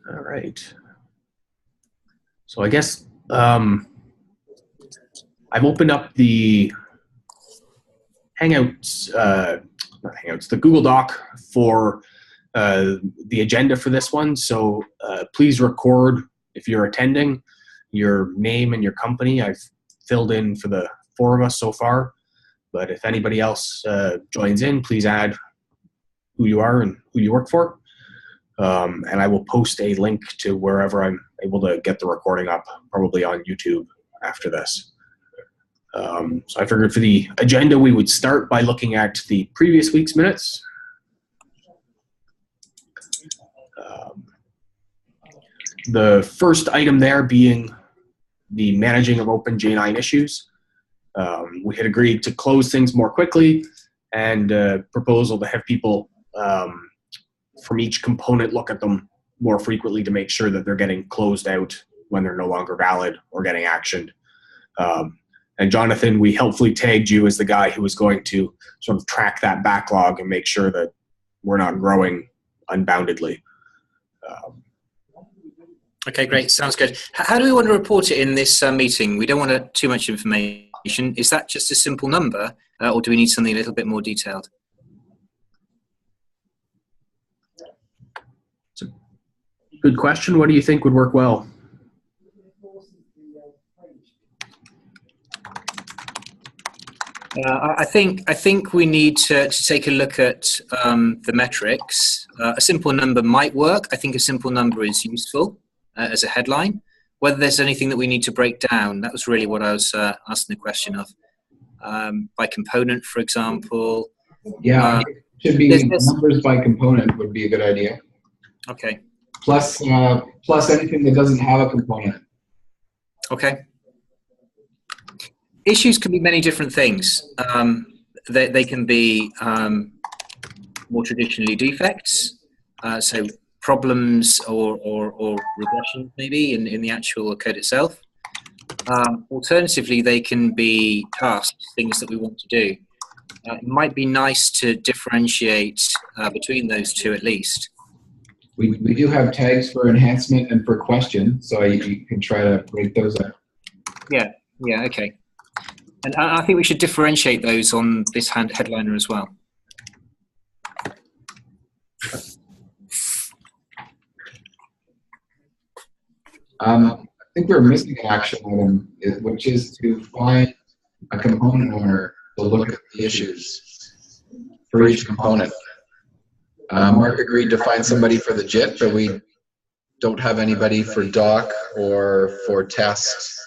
All right. So I guess I've opened up the Hangouts, not Hangouts, the Google Doc for the agenda for this one. So please record, if you're attending, your name and your company. I've filled in for the 4 of us so far, but if anybody else joins in, please add who you are and who you work for. And I will post a link to wherever I'm able to get the recording up, probably on YouTube after this. So I figured for the agenda, we would start by looking at the previous week's minutes. The first item there being the managing of OpenJ9 issues. We had agreed to close things more quickly, and a proposal to have people from each component look at them more frequently to make sure that they're getting closed out when they're no longer valid or getting actioned. And Jonathan, we helpfully tagged you as the guy who was going to sort of track that backlog and make sure that we're not growing unboundedly. Okay, great. Sounds good. How do we want to report it in this meeting? We don't want too much information. Is that just a simple number, or do we need something a little bit more detailed? It's a good question. What do you think would work well? I think we need to take a look at the metrics. A simple number might work. I think a simple number is useful as a headline. Whether there's anything that we need to break down, that was really what I was asking the question of. By component, for example. Yeah, it should be numbers by component would be a good idea. Okay. Plus anything that doesn't have a component. Okay. Issues can be many different things. They can be more traditionally defects, so problems or regressions maybe in the actual code itself. Alternatively, they can be tasks, things that we want to do. It might be nice to differentiate between those two at least. We do have tags for enhancement and for question, so you can try to break those up. Yeah, okay. And I think we should differentiate those on this headliner as well. I think we're missing an action item, which is to find a component owner to look at the issues for each component. Mark agreed to find somebody for the JIT, but we don't have anybody for doc or for test.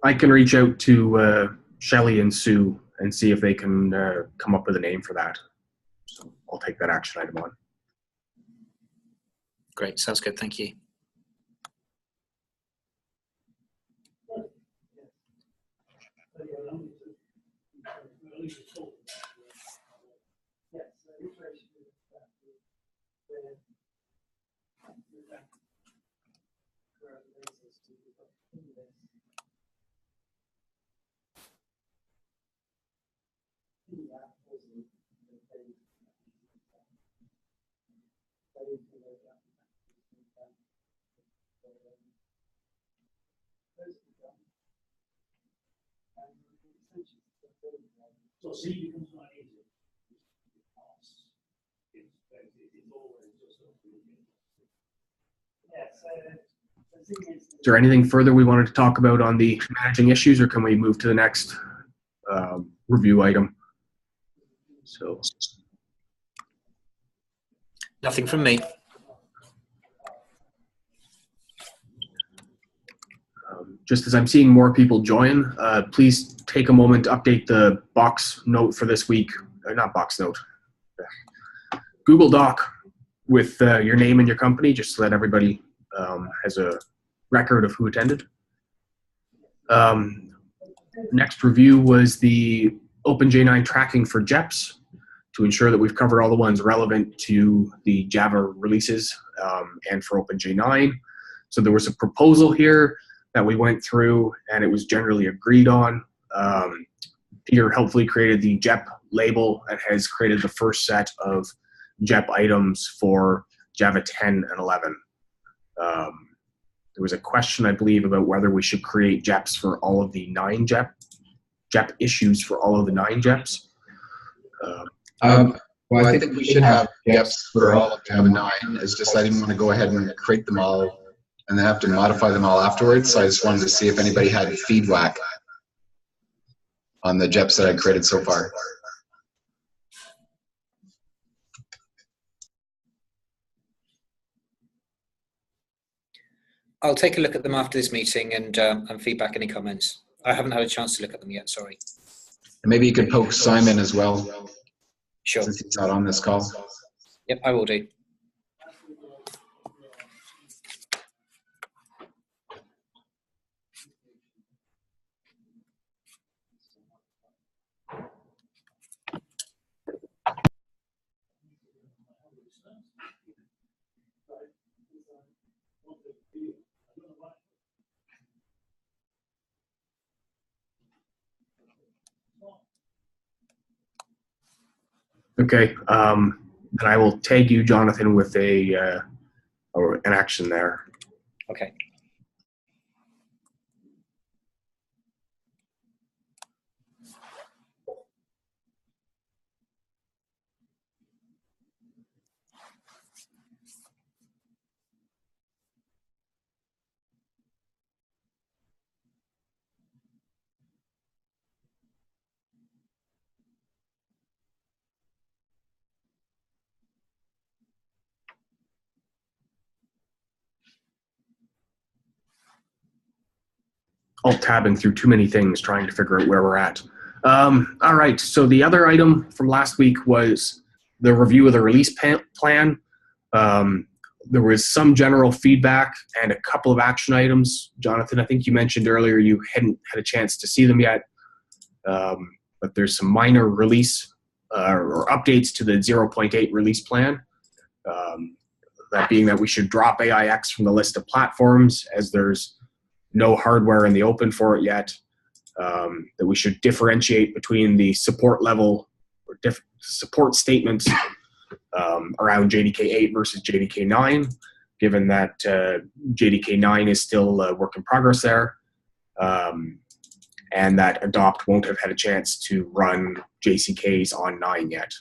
I can reach out to Shelley and Sue and see if they can come up with a name for that. So I'll take that action item on. Great, sounds good. Thank you. So C becomes not easy. Is there anything further we wanted to talk about on the managing issues, or can we move to the next review item? So, nothing from me. just as I'm seeing more people join, please take a moment to update the box note for this week. Not box note. Google Doc with your name and your company, just so that everybody has a record of who attended. Next review was the OpenJ9 tracking for JEPs to ensure that we've covered all the ones relevant to the Java releases and for OpenJ9. So there was a proposal here that we went through, and it was generally agreed on. Peter helpfully created the JEP label and has created the first set of JEP items for Java 10 and 11. There was a question, I believe, about whether we should create JEPs for all of the 9 JEP issues for all of the 9 JEPs. Well, I think we should have JEPs for all of Java 9. It's just I didn't want to go ahead and create them all and then have to modify them all afterwards. So I just wanted to see if anybody had feedback on the JEPs that I created so far. I'll take a look at them after this meeting and feedback any comments. I haven't had a chance to look at them yet, sorry. And maybe you could poke Simon as well. Sure. Since he's not on this call. Yep, I will do. Okay, and I will tag you, Jonathan, with an action there. Okay. Alt-tabbing through too many things, trying to figure out where we're at. All right, so the other item from last week was the review of the release plan. There was some general feedback and a couple of action items. Jonathan, I think you mentioned earlier you hadn't had a chance to see them yet, but there's some minor release or updates to the 0.8 release plan. That being that we should drop AIX from the list of platforms as there's no hardware in the open for it yet, that we should differentiate between the support level or support statements around JDK 8 versus JDK 9, given that JDK 9 is still a work in progress there, and that Adopt won't have had a chance to run JCKs on 9 yet.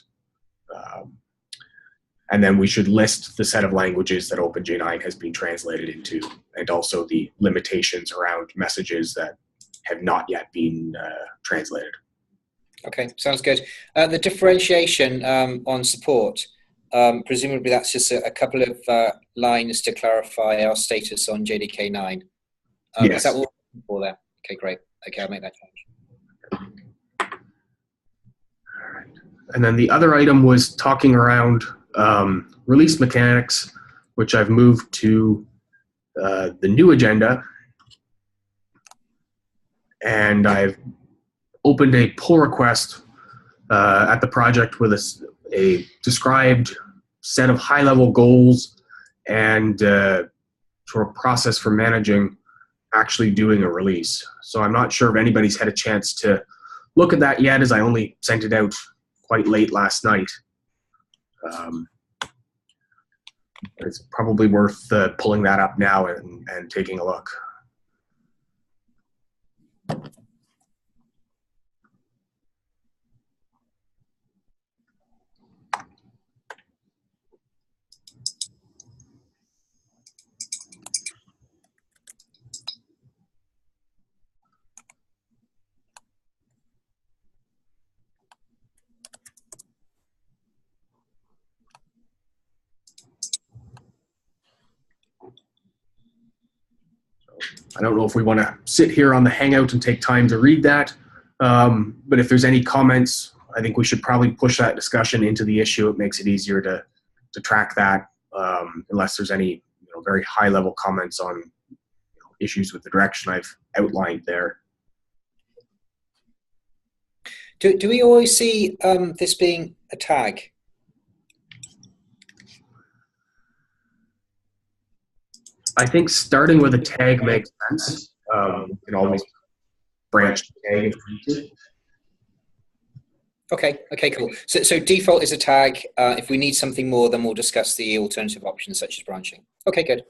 And then we should list the set of languages that OpenJ9 has been translated into, and also the limitations around messages that have not yet been translated. Okay, sounds good. The differentiation on support, presumably that's just a couple of lines to clarify our status on JDK 9. Yes. Is that what we're looking for there? Okay, great. Okay, I'll make that change. All right. And then the other item was talking around release mechanics, which I've moved to the new agenda, and I've opened a pull request at the project with a described set of high-level goals and sort of process for managing actually doing a release. So I'm not sure if anybody's had a chance to look at that yet, as I only sent it out quite late last night. It's probably worth pulling that up now and taking a look. I don't know if we want to sit here on the Hangout and take time to read that, but if there's any comments, I think we should probably push that discussion into the issue. It makes it easier to track that, unless there's any very high-level comments on issues with the direction I've outlined there. Do we always see this being a tag? I think starting with a tag makes sense. You can always branch the tag if you need to. Okay, cool. So default is a tag. If we need something more, then we'll discuss the alternative options such as branching. Okay, good.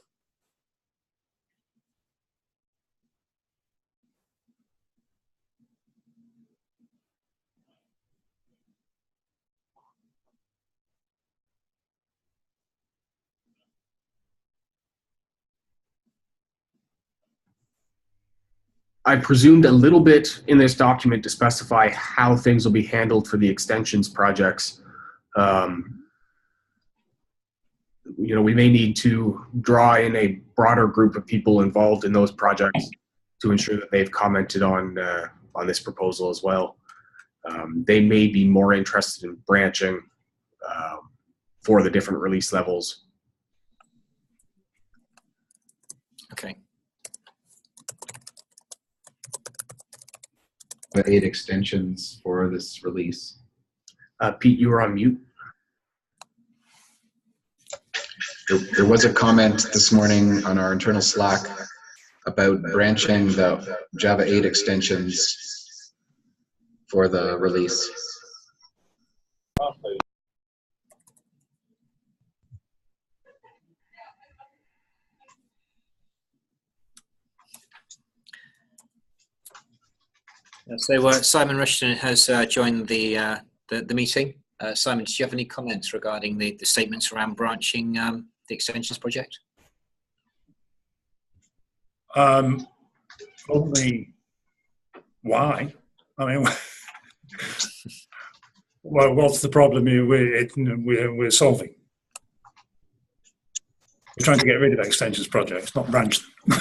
I presumed a little bit in this document to specify how things will be handled for the extensions projects. We may need to draw in a broader group of people involved in those projects to ensure that they've commented on this proposal as well. They may be more interested in branching for the different release levels. Okay. The 8 extensions for this release. Pete, you were on mute. There was a comment this morning on our internal Slack about branching the Java 8 extensions for the release. So Simon Rushton has joined the meeting. Simon, did you have any comments regarding the statements around branching the extensions project? Only why? I mean, well, what's the problem we're solving? We're trying to get rid of extensions projects, not branch them.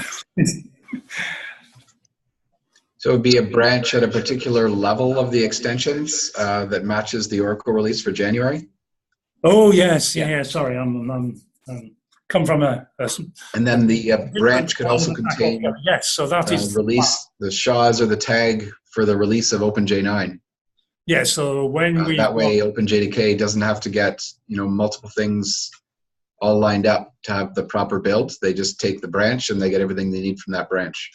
So it would be a branch at a particular level of the extensions that matches the Oracle release for January? Oh, yes, yeah, sorry, I'm come from a and then the branch could also contain yes, so that is release the SHAs or the tag for the release of OpenJ9. Yeah, so when we that way OpenJDK doesn't have to get multiple things all lined up to have the proper build. They just take the branch and they get everything they need from that branch.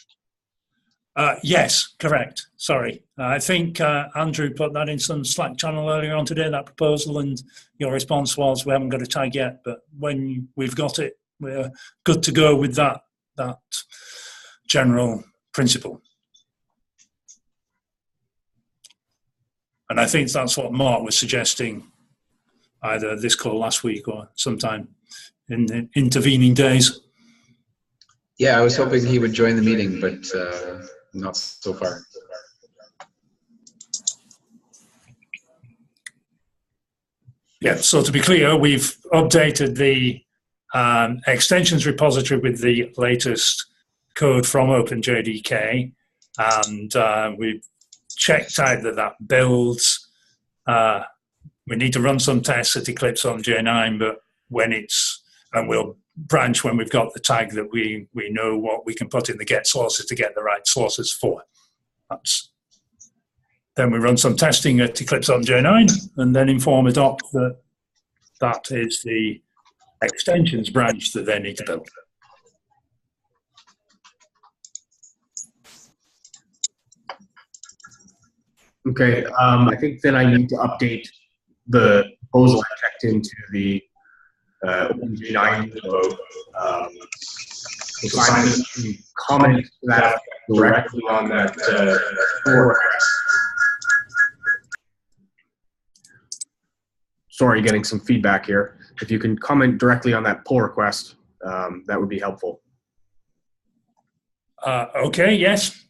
Yes, correct. Sorry. I think Andrew put that in some Slack channel earlier on today, that proposal, and your response was, we haven't got a tag yet, but when we've got it, we're good to go with that general principle. And I think that's what Mark was suggesting, either this call last week or sometime in the intervening days. Yeah, I was hoping he would join the meeting, but not so far. Yeah, so to be clear, we've updated the extensions repository with the latest code from OpenJDK, and we've checked out that builds. We need to run some tests at Eclipse OpenJ9, but and we'll branch when we've got the tag that we know what we can put in the get sources to get the right sources for. Then we run some testing at Eclipse OpenJ9 and then inform adopt that is the extensions branch that they need to build. Okay, I think then I need to update the proposal I checked into the OpenJ9 code. So Simon can comment that directly on that pull request. Sorry, getting some feedback here. If you can comment directly on that pull request, that would be helpful. Okay, yes.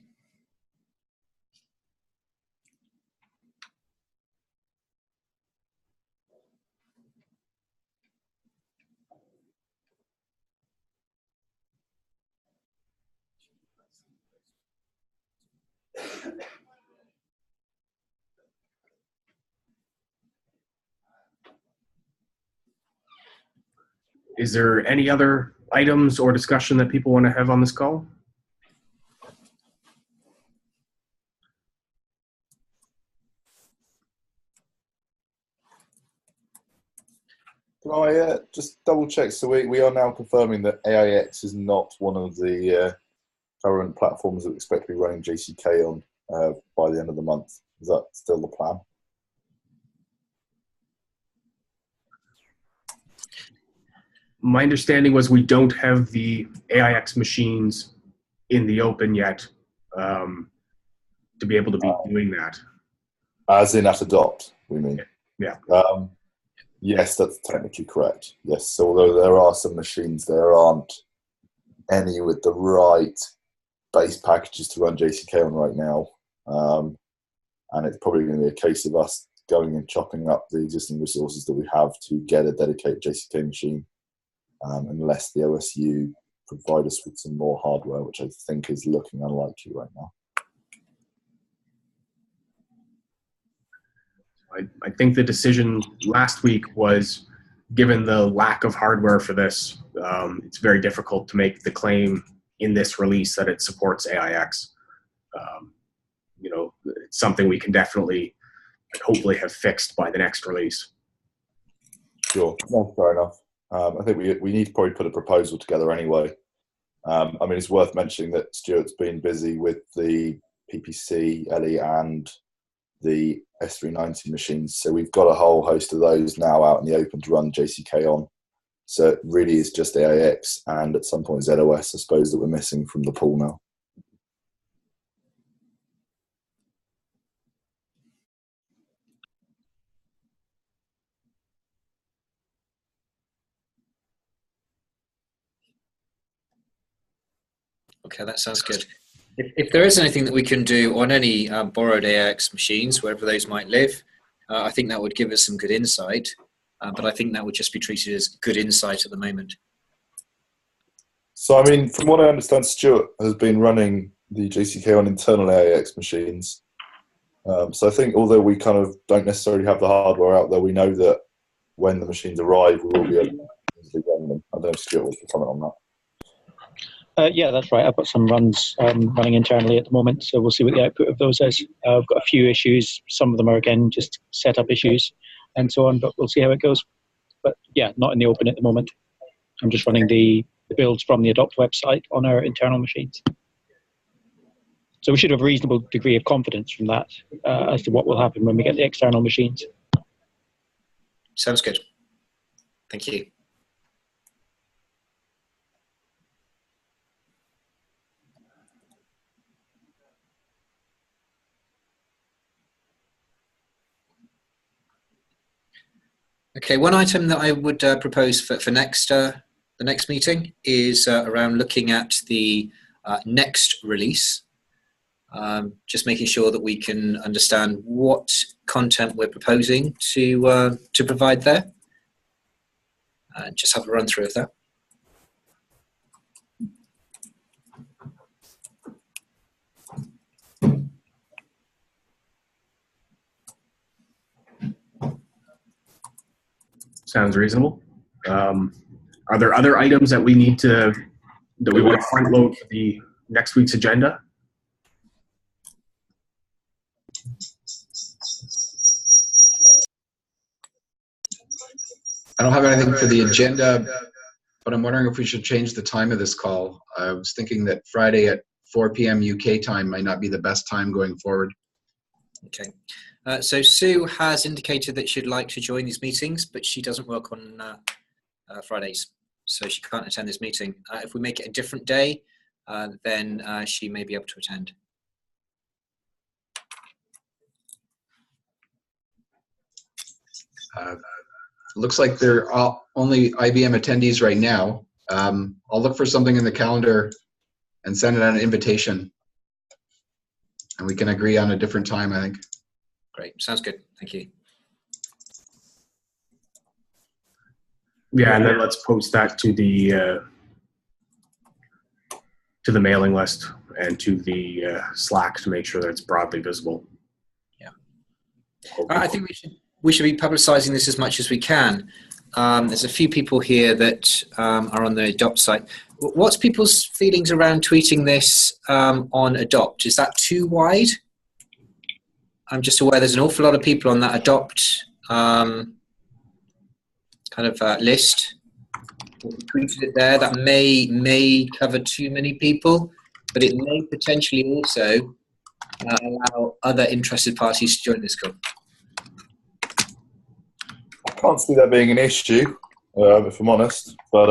Is there any other items or discussion that people want to have on this call? Can I just double check? So we are now confirming that AIX is not one of the current platforms that we expect to be running JCK on by the end of the month. Is that still the plan? My understanding was we don't have the AIX machines in the open yet to be able to be doing that. As in at Adopt, we mean? Yeah. Yes, that's technically correct. Yes, so although there are some machines, there aren't any with the right base packages to run JCK on right now. And it's probably going to be a case of us going and chopping up the existing resources that we have to get a dedicated JCK machine, unless the OSU provide us with some more hardware, which I think is looking unlikely right now. I think the decision last week was, given the lack of hardware for this, it's very difficult to make the claim in this release that it supports AIX. You know, it's something we can definitely and hopefully have fixed by the next release. Sure, no, fair enough. I think we need to probably put a proposal together anyway. I mean, it's worth mentioning that Stuart's been busy with the PPC, LE, and the S390 machines. So we've got a whole host of those now out in the open to run JCK on. So it really is just AIX and at some point ZOS, I suppose, that we're missing from the pool now. Okay, that sounds good. If there is anything that we can do on any borrowed AIX machines, wherever those might live, I think that would give us some good insight. But I think that would just be treated as good insight at the moment. So, I mean, from what I understand, Stuart has been running the JCK on internal AIX machines. So I think although we kind of don't necessarily have the hardware out there, we know that when the machines arrive, we will be able to run them. I don't know if Stuart wants to comment on that. Yeah, that's right. I've got some runs running internally at the moment, so we'll see what the output of those is. I've got a few issues. Some of them are, again, just setup issues and so on, but we'll see how it goes. But yeah, not in the open at the moment. I'm just running the builds from the Adopt website on our internal machines. So we should have a reasonable degree of confidence from that as to what will happen when we get the external machines. Sounds good. Thank you. Okay, one item that I would propose for next the next meeting is around looking at the next release. Just making sure that we can understand what content we're proposing to provide there. Just have a run through of that. Sounds reasonable. Are there other items that we need to, that we want to front load for the next week's agenda? I don't have anything for the agenda, but I'm wondering if we should change the time of this call. I was thinking that Friday at 4 p.m. UK time might not be the best time going forward. Okay. So Sue has indicated that she'd like to join these meetings, but she doesn't work on Fridays, so she can't attend this meeting. If we make it a different day, then she may be able to attend. Looks like there are only IBM attendees right now. I'll look for something in the calendar and send it an invitation, and we can agree on a different time, I think. Great, sounds good. Thank you. Yeah, and then let's post that to the mailing list and to the Slack to make sure that it's broadly visible. Yeah, I think we should be publicising this as much as we can. There's a few people here that are on the Adopt site. What's people's feelings around tweeting this on Adopt? Is that too wide? I'm just aware there's an awful lot of people on that Adopt list. Tweeted it there. That may cover too many people, but it may potentially also allow other interested parties to join this call. I can't see that being an issue, if I'm honest, but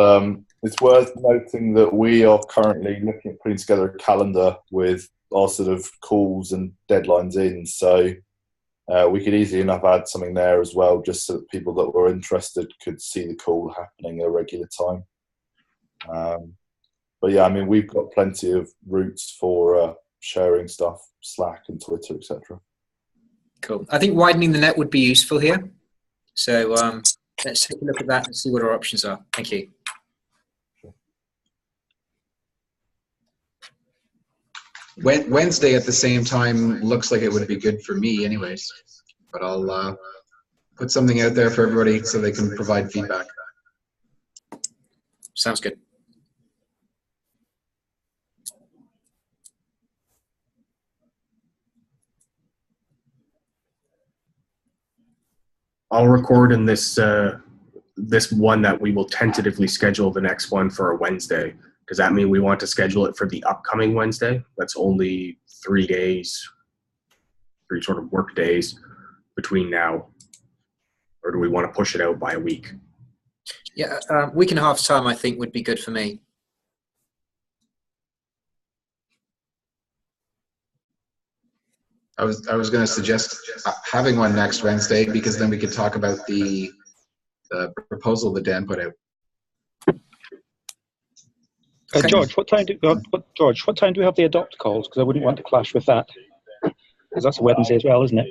it's worth noting that we are currently looking at putting together a calendar with our sort of calls and deadlines in, so we could easily enough add something there as well, just so that people that were interested could see the call happening at a regular time. But yeah, I mean, we've got plenty of routes for sharing stuff, Slack and Twitter, etc. Cool. I think widening the net would be useful here. So let's take a look at that and see what our options are. Thank you. Wednesday at the same time looks like it would be good for me anyways, but I'll put something out there for everybody so they can provide feedback. Sounds good. I'll record in this this one that we will tentatively schedule the next one for a Wednesday. Does that mean we want to schedule it for the upcoming Wednesday? That's only 3 days, 3 sort of work days between now. Or do we want to push it out by a week? Yeah, week and a half time I think would be good for me. I was going to suggest having one next Wednesday, because then we could talk about the proposal that Dan put out. Okay. George, what time do we have the Adopt calls? Because I wouldn't want to clash with that, because that's a Wednesday as well, isn't it?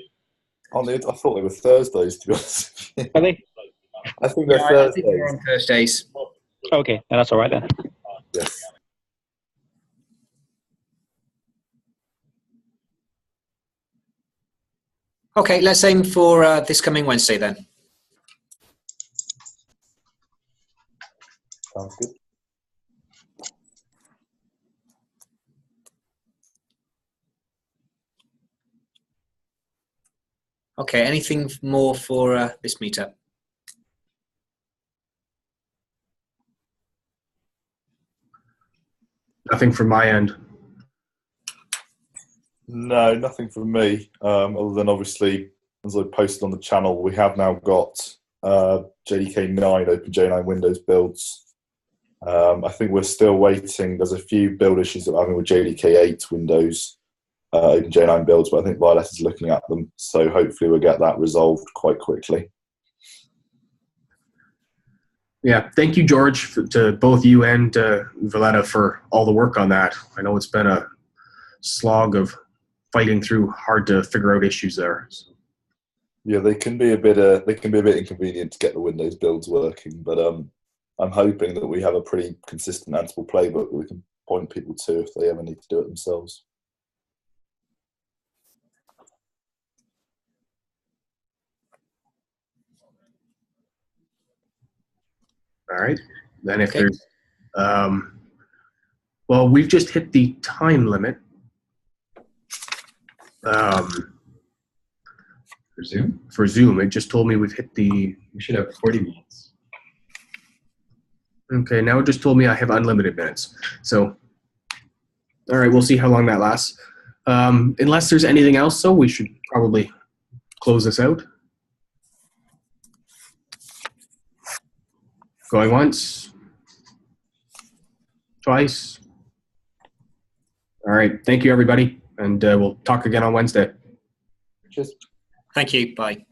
I thought they were Thursdays, to be honest. Are they? I think they're Yeah, Thursdays. I think we're on Thursdays. Okay, and that's all right then. Yes. Okay, let's aim for this coming Wednesday then. Sounds good. Okay, anything more for this meetup? Nothing from my end. No, nothing from me, other than obviously, as I posted on the channel, we have now got JDK9, OpenJ9 Windows builds. I think we're still waiting. There's a few build issues that we're having with JDK8 Windows OpenJ9 builds, but I think Violet is looking at them, so hopefully we'll get that resolved quite quickly. Yeah, thank you, George, to both you and Valletta for all the work on that. I know it's been a slog of fighting through hard to figure out issues there. So. Yeah, they can be a bit inconvenient to get the Windows builds working, but I'm hoping that we have a pretty consistent Ansible playbook that we can point people to if they ever need to do it themselves. All right. Then if there's, well, we've just hit the time limit. For Zoom? For Zoom, it just told me we've hit the... We should have 40 minutes. Okay, now it just told me I have unlimited minutes. So, all right, we'll see how long that lasts. Unless there's anything else, so we should probably close this out. Going once. Twice. All right, thank you, everybody, and we'll talk again on Wednesday. Cheers. Thank you. Bye.